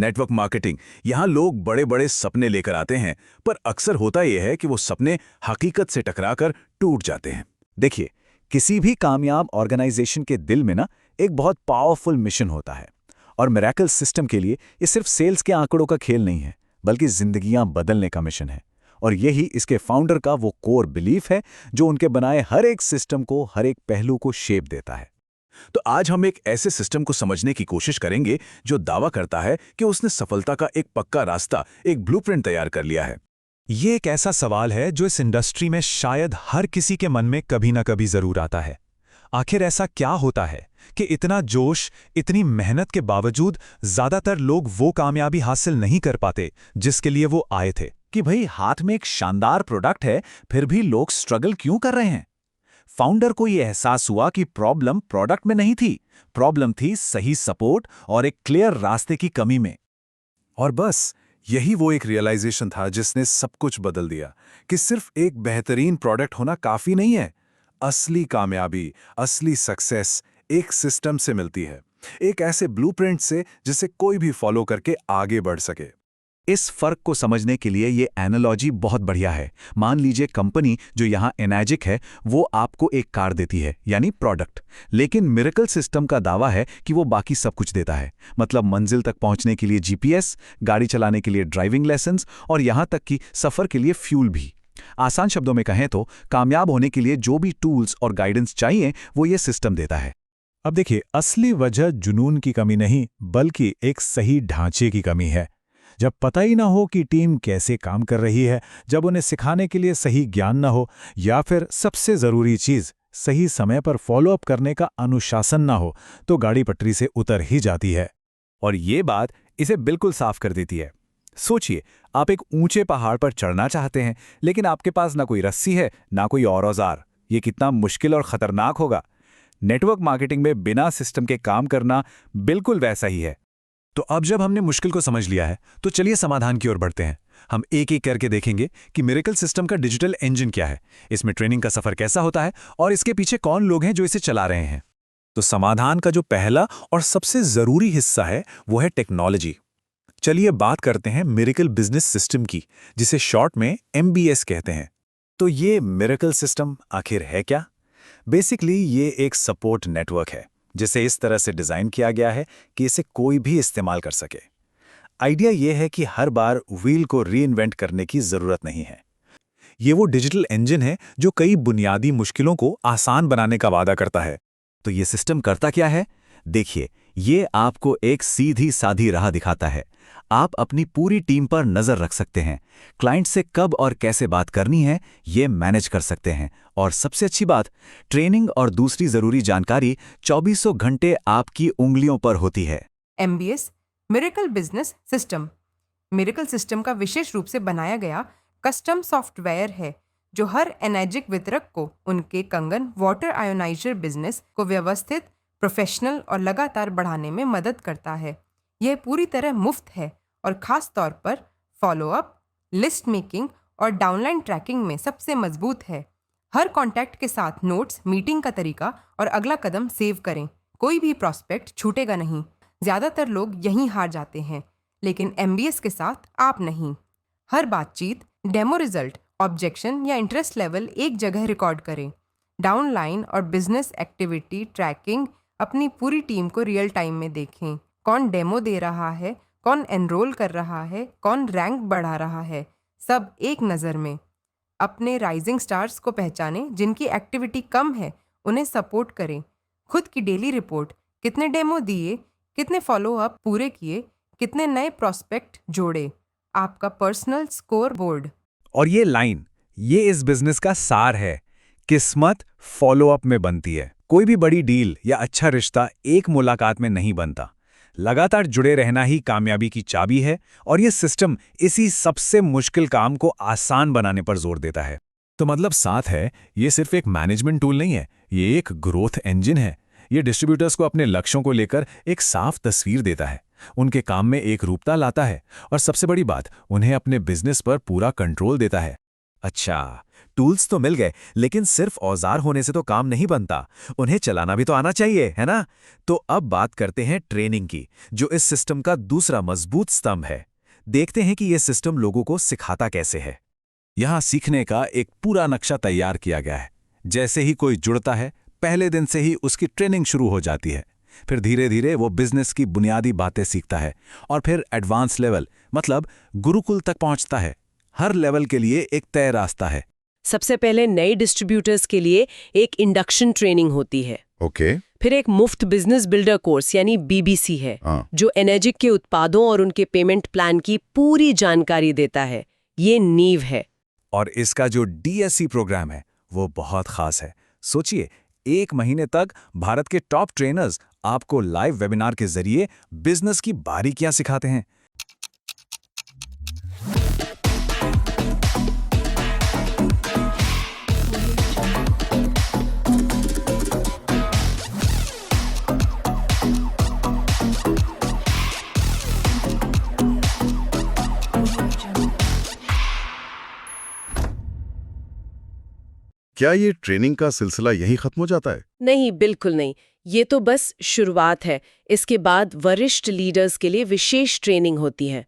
Network marketing. यहाँ लोग बड़े बड़े सपने लेकर आते हैं, पर अक्सर होता यह है कि वो सपने हकीकत से टकराकर टूट जाते हैं। देखिए, किसी भी कामयाब ऑर्गेनाइजेशन के दिल में ना एक बहुत पावरफुल मिशन होता है। और मिरेकल सिस्टम के लिए ये सिर्फ सेल्स के आंकड़ों का खेल नहीं है, बल्कि जिंदगियां बदलने का मिशन है। और यही इसके फाउंडर का वो कोर बिलीफ है जो उनके बनाए हर एक सिस्टम को, हर एक पहलू को शेप देता है। तो आज हम एक ऐसे सिस्टम को समझने की कोशिश करेंगे जो दावा करता है कि उसने सफलता का एक पक्का रास्ता, एक ब्लूप्रिंट तैयार कर लिया है। ये एक ऐसा सवाल है जो इस इंडस्ट्री में शायद हर किसी के मन में कभी ना कभी जरूर आता है। आखिर ऐसा क्या होता है कि इतना जोश, इतनी मेहनत के बावजूद ज्यादातर लोग वो कामयाबी हासिल नहीं कर पाते जिसके लिए वो आए थे? कि भाई हाथ में एक शानदार प्रोडक्ट है, फिर भी लोग स्ट्रगल क्यों कर रहे हैं? फाउंडर को यह एहसास हुआ कि प्रॉब्लम प्रोडक्ट में नहीं थी, प्रॉब्लम थी सही सपोर्ट और एक क्लियर रास्ते की कमी में। और बस यही वो एक रियलाइजेशन था जिसने सब कुछ बदल दिया कि सिर्फ एक बेहतरीन प्रोडक्ट होना काफी नहीं है। असली कामयाबी, असली सक्सेस एक सिस्टम से मिलती है, एक ऐसे ब्लूप्रिंट से जिसे कोई भी फॉलो करके आगे बढ़ सके। इस फर्क को समझने के लिए ये एनालॉजी बहुत बढ़िया है। मान लीजिए कंपनी जो यहाँ एनर्जिक है वो आपको एक कार देती है, यानी प्रोडक्ट, लेकिन मिरेकल सिस्टम का दावा है कि वो बाकी सब कुछ देता है। मतलब मंजिल तक पहुंचने के लिए जीपीएस, गाड़ी चलाने के लिए ड्राइविंग लाइसेंस और यहाँ तक कि सफर के लिए फ्यूल भी। आसान शब्दों में कहें तो कामयाब होने के लिए जो भी टूल्स और गाइडेंस चाहिए वो ये सिस्टम देता है। अब देखिए, असली वजह जुनून की कमी नहीं, बल्कि एक सही ढांचे की कमी है। जब पता ही ना हो कि टीम कैसे काम कर रही है, जब उन्हें सिखाने के लिए सही ज्ञान ना हो, या फिर सबसे जरूरी चीज सही समय पर फॉलोअप करने का अनुशासन ना हो, तो गाड़ी पटरी से उतर ही जाती है। और ये बात इसे बिल्कुल साफ कर देती है। सोचिए, आप एक ऊंचे पहाड़ पर चढ़ना चाहते हैं, लेकिन आपके पास ना कोई रस्सी है, ना कोई और औजार। ये कितना मुश्किल और खतरनाक होगा। नेटवर्क मार्केटिंग में बिना सिस्टम के काम करना बिल्कुल वैसा ही है। तो अब जब हमने मुश्किल को समझ लिया है, तो चलिए समाधान की ओर बढ़ते हैं। हम एक एक करके देखेंगे कि मिरेकल सिस्टम का डिजिटल इंजन क्या है, इसमें ट्रेनिंग का सफर कैसा होता है और इसके पीछे कौन लोग हैं जो इसे चला रहे हैं। तो समाधान का जो पहला और सबसे जरूरी हिस्सा है वो है टेक्नोलॉजी। चलिए बात करते हैं मिरेकल बिजनेस सिस्टम की, जिसे शॉर्ट में MBS कहते हैं। तो ये मिरेकल सिस्टम आखिर है क्या? बेसिकली ये एक सपोर्ट नेटवर्क है जिसे इस तरह से डिजाइन किया गया है कि इसे कोई भी इस्तेमाल कर सके। आइडिया यह है कि हर बार व्हील को रीइन्वेंट करने की जरूरत नहीं है। ये वो डिजिटल इंजन है जो कई बुनियादी मुश्किलों को आसान बनाने का वादा करता है। तो ये सिस्टम करता क्या है? देखिए, ये आपको एक सीधी साधी राह दिखाता है। आप अपनी पूरी टीम पर नजर रख सकते हैं, क्लाइंट से कब और कैसे बात करनी है ये मैनेज कर सकते हैं, और सबसे अच्छी बात, ट्रेनिंग और दूसरी जरूरी जानकारी 24 घंटे आपकी उंगलियों पर होती है। MBS miracle business system miracle system का विशेष रूप से बनाया गया कस्टम सॉफ्टवेयर है जो हर एनर्जिक वितरक को उनके कंगन वाटर आयोनाइजर बिजनेस को व्यवस्थित, प्रोफेशनल और लगातार बढ़ाने में मदद करता है। यह पूरी तरह मुफ्त है और खास तौर पर फॉलोअप, लिस्ट मेकिंग और डाउनलाइन ट्रैकिंग में सबसे मजबूत है। हर कॉन्टैक्ट के साथ नोट्स, मीटिंग का तरीका और अगला कदम सेव करें। कोई भी प्रॉस्पेक्ट छूटेगा नहीं। ज़्यादातर लोग यहीं हार जाते हैं, लेकिन MBS के साथ आप नहीं। हर बातचीत, डेमो रिजल्ट, ऑब्जेक्शन या इंटरेस्ट लेवल एक जगह रिकॉर्ड करें। डाउनलाइन और बिजनेस एक्टिविटी ट्रैकिंग अपनी पूरी टीम को रियल टाइम में देखें। कौन डेमो दे रहा है, कौन एनरोल कर रहा है, कौन रैंक बढ़ा रहा है, सब एक नज़र में। अपने राइजिंग स्टार्स को पहचानें, जिनकी एक्टिविटी कम है उन्हें सपोर्ट करें। खुद की डेली रिपोर्ट, कितने डेमो दिए, कितने फॉलोअप पूरे किए, कितने नए प्रॉस्पेक्ट जोड़े। आपका पर्सनल स्कोर बोर्ड। और ये लाइन, ये इस बिजनेस का सार है। किस्मत फॉलोअप में बनती है। कोई भी बड़ी डील या अच्छा रिश्ता एक मुलाकात में नहीं बनता। लगातार जुड़े रहना ही कामयाबी की चाबी है, और ये सिस्टम इसी सबसे मुश्किल काम को आसान बनाने पर जोर देता है। तो मतलब साथ है, ये सिर्फ एक मैनेजमेंट टूल नहीं है, ये एक ग्रोथ इंजन है। ये डिस्ट्रीब्यूटर्स को अपने लक्ष्यों को लेकर एक साफ तस्वीर देता है, उनके काम में एक रूपता लाता है, और सबसे बड़ी बात, उन्हें अपने बिजनेस पर पूरा कंट्रोल देता है। अच्छा, टूल्स तो मिल गए, लेकिन सिर्फ औजार होने से तो काम नहीं बनता, उन्हें चलाना भी तो आना चाहिए, है ना? तो अब बात करते हैं ट्रेनिंग की, जो इस सिस्टम का दूसरा मजबूत स्तंभ है। देखते हैं कि यह सिस्टम लोगों को सिखाता कैसे है। यहाँ सीखने का एक पूरा नक्शा तैयार किया गया है। जैसे ही कोई जुड़ता है, पहले दिन से ही उसकी ट्रेनिंग शुरू हो जाती है। फिर धीरे धीरे वो बिजनेस की बुनियादी बातें सीखता है और फिर एडवांस लेवल मतलब गुरुकुल तक पहुंचता है। हर लेवल के लिए एक तय रास्ता है। सबसे पहले नए डिस्ट्रीब्यूटर्स के लिए एक इंडक्शन ट्रेनिंग होती है। ओके। फिर एक मुफ्त बिजनेस बिल्डर कोर्स यानी बीबीसी है, जो एनर्जिक के उत्पादों और उनके पेमेंट प्लान की पूरी जानकारी देता है। ये नींव है। और इसका जो डीएससी प्रोग्राम है वो बहुत खास है। सोचिए, 1 महीने तक भारत के टॉप ट्रेनर्स आपको लाइव वेबिनार के जरिए बिजनेस की बारीकियां सिखाते हैं। क्या ये ट्रेनिंग का सिलसिला यहीं खत्म हो जाता है? नहीं, बिल्कुल नहीं। ये तो बस शुरुआत है। इसके बाद वरिष्ठ लीडर्स के लिए विशेष ट्रेनिंग होती है।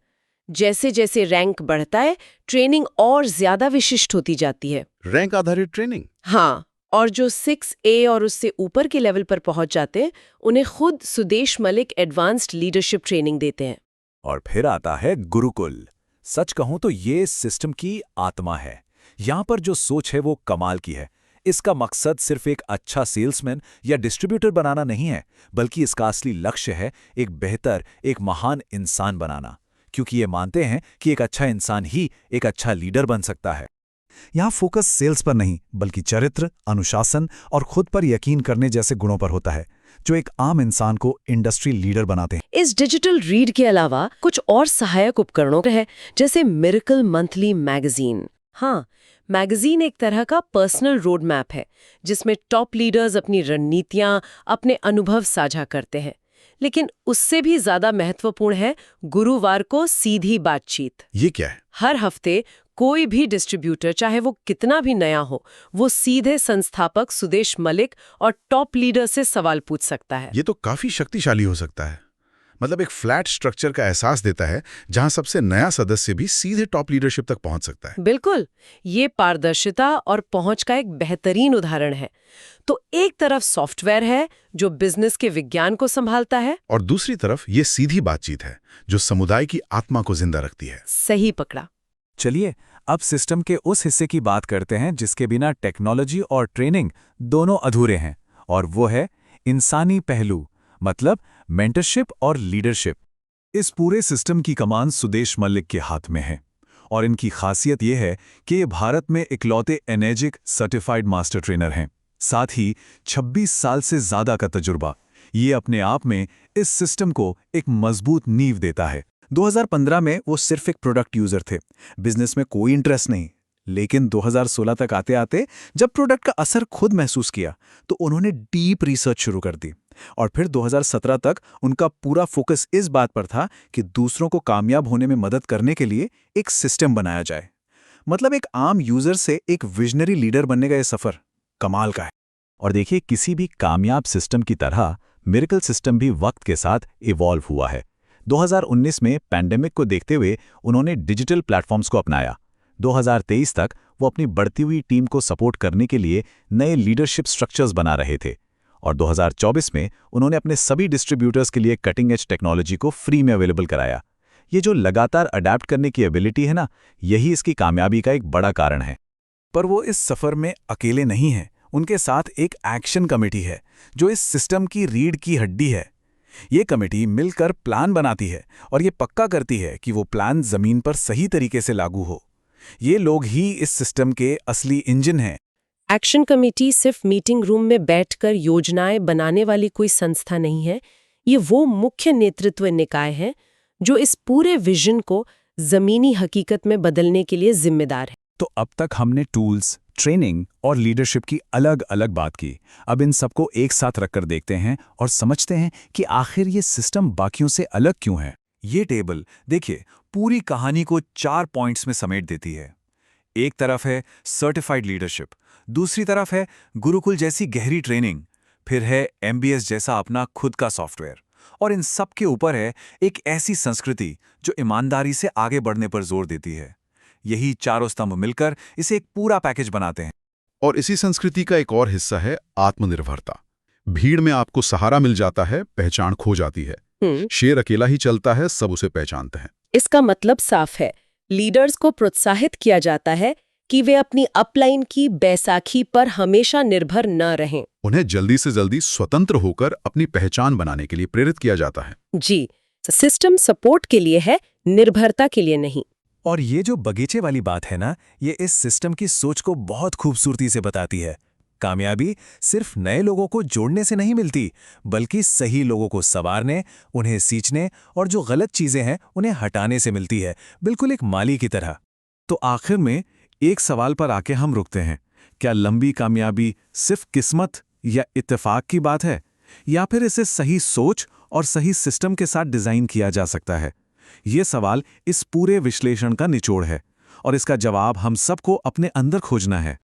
जैसे जैसे रैंक बढ़ता है, ट्रेनिंग और ज्यादा विशिष्ट होती जाती है। रैंक आधारित ट्रेनिंग? हाँ, और जो 6A और उससे ऊपर के लेवल पर पहुंच जाते हैं, उन्हें खुद Sudesh Malik advanced leadership training देते हैं। और फिर आता है गुरुकुल। सच कहूं तो ये सिस्टम की आत्मा है। यहां पर जो सोच है वो कमाल की है। इसका मकसद सिर्फ एक अच्छा सेल्समैन या डिस्ट्रीब्यूटर बनाना नहीं है, बल्कि इसका असली लक्ष्य है एक बेहतर, एक महान इंसान बनाना। क्योंकि ये मानते हैं कि एक अच्छा इंसान ही एक अच्छा लीडर बन सकता है। यहाँ फोकस सेल्स पर नहीं, बल्कि चरित्र, अनुशासन और खुद पर यकीन करने जैसे गुणों पर होता है, जो एक आम इंसान को इंडस्ट्री लीडर बनाते हैं। इस डिजिटल रीड के अलावा कुछ और सहायक उपकरणों है, जैसे मिरेकल मंथली मैगजीन। हाँ, मैगजीन एक तरह का पर्सनल रोड मैप है, जिसमें टॉप लीडर्स अपनी रणनीतियां, अपने अनुभव साझा करते हैं। लेकिन उससे भी ज्यादा महत्वपूर्ण है गुरुवार को सीधी बातचीत। ये क्या है? हर हफ्ते कोई भी डिस्ट्रीब्यूटर, चाहे वो कितना भी नया हो, वो सीधे संस्थापक सुदेश मलिक और टॉप लीडर से सवाल पूछ सकता है। ये तो काफी शक्तिशाली हो सकता है। मतलब एक फ्लैट स्ट्रक्चर का एहसास देता है, जहां सबसे नया सदस्य भी सीधे टॉप लीडरशिप तक पहुंच सकता है। बिल्कुल, ये पारदर्शिता और पहुंच का एक बेहतरीन उदाहरण है। तो एक तरफ सॉफ्टवेयर है जो बिजनेस के विज्ञान को संभालता है, और दूसरी तरफ ये सीधी बातचीत है जो समुदाय की आत्मा को जिंदा रखती है। सही पकड़ा। चलिए अब सिस्टम के उस हिस्से की बात करते हैं जिसके बिना टेक्नोलॉजी और ट्रेनिंग दोनों अधूरे हैं, और वो है इंसानी पहलू, मतलब मेंटरशिप और लीडरशिप। इस पूरे सिस्टम की कमान सुदेश मलिक के हाथ में है, और इनकी खासियत यह है कि ये भारत में इकलौते एनर्जिक सर्टिफाइड मास्टर ट्रेनर हैं। साथ ही 26 साल से ज्यादा का तजुर्बा। ये अपने आप में इस सिस्टम को एक मजबूत नींव देता है। 2015 में वो सिर्फ एक प्रोडक्ट यूजर थे, बिजनेस में कोई इंटरेस्ट नहीं। लेकिन 2016 तक आते आते जब प्रोडक्ट का असर खुद महसूस किया, तो उन्होंने डीप रिसर्च शुरू कर दी। और फिर 2017 तक उनका पूरा फोकस इस बात पर था कि दूसरों को कामयाब होने में मदद करने के लिए एक सिस्टम बनाया जाए। मतलब एक आम यूजर से एक विजनरी लीडर बनने का यह सफर कमाल का है। और देखिए, किसी भी कामयाब सिस्टम की तरह मिरेकल सिस्टम भी वक्त के साथ इवॉल्व हुआ है। 2019 में पैंडेमिक को देखते हुए उन्होंने डिजिटल प्लेटफॉर्म्स को अपनाया। 2023 तक वो अपनी बढ़ती हुई टीम को सपोर्ट करने के लिए नए लीडरशिप स्ट्रक्चर्स बना रहे थे, और 2024 में उन्होंने अपने सभी डिस्ट्रीब्यूटर्स के लिए कटिंग एज टेक्नोलॉजी को फ्री में अवेलेबल कराया। ये जो लगातार अडैप्ट करने की एबिलिटी है ना, यही इसकी कामयाबी का एक बड़ा कारण है। पर वो इस सफर में अकेले नहीं हैं। उनके साथ एक एक्शन कमेटी है जो इस सिस्टम की रीढ़ की हड्डी है। ये कमेटी मिलकर प्लान बनाती है और ये पक्का करती है कि वो प्लान जमीन पर सही तरीके से लागू हो। ये लोग ही इस सिस्टम के असली इंजन हैं। एक्शन कमेटी सिर्फ मीटिंग रूम में बैठकर योजनाएं बनाने वाली कोई संस्था नहीं है। ये वो मुख्य नेतृत्व निकाय है जो इस पूरे विजन को जमीनी हकीकत में बदलने के लिए जिम्मेदार है। तो अब तक हमने टूल्स, ट्रेनिंग और लीडरशिप की अलग अलग बात की। अब इन सबको एक साथ रखकर देखते हैं और समझते हैं कि आखिर ये सिस्टम बाकियों से अलग क्यों है। ये टेबल देखिए, पूरी कहानी को 4 पॉइंट्स में समेट देती है। एक तरफ है सर्टिफाइड लीडरशिप, दूसरी तरफ है गुरुकुल जैसी गहरी ट्रेनिंग, फिर है MBS जैसा अपना खुद का सॉफ्टवेयर, और इन सब के ऊपर है एक ऐसी संस्कृति जो ईमानदारी से आगे बढ़ने पर जोर देती है। यही चारों स्तंभ मिलकर इसे एक पूरा पैकेज बनाते हैं। और इसी संस्कृति का एक और हिस्सा है आत्मनिर्भरता। भीड़ में आपको सहारा मिल जाता है, पहचान खो जाती है। शेर अकेला ही चलता है, सब उसे पहचानते हैं। इसका मतलब साफ है, लीडर्स को प्रोत्साहित किया जाता है कि वे अपनी अपलाइन की बैसाखी पर हमेशा निर्भर न रहें। उन्हें जल्दी से जल्दी स्वतंत्र होकर अपनी पहचान बनाने के लिए प्रेरित किया जाता है। जी, सिस्टम सपोर्ट के लिए है, निर्भरता के लिए नहीं। और ये जो बगीचे वाली बात है ना, ये इस सिस्टम की सोच को बहुत खूबसूरती से बताती है। कामयाबी सिर्फ नए लोगों को जोड़ने से नहीं मिलती, बल्कि सही लोगों को संवारने, उन्हें सींचने और जो गलत चीजें हैं उन्हें हटाने से मिलती है, बिल्कुल एक माली की तरह। तो आखिर में एक सवाल पर आके हम रुकते हैं, क्या लंबी कामयाबी सिर्फ किस्मत या इत्तेफाक की बात है, या फिर इसे सही सोच और सही सिस्टम के साथ डिजाइन किया जा सकता है? ये सवाल इस पूरे विश्लेषण का निचोड़ है, और इसका जवाब हम सबको अपने अंदर खोजना है।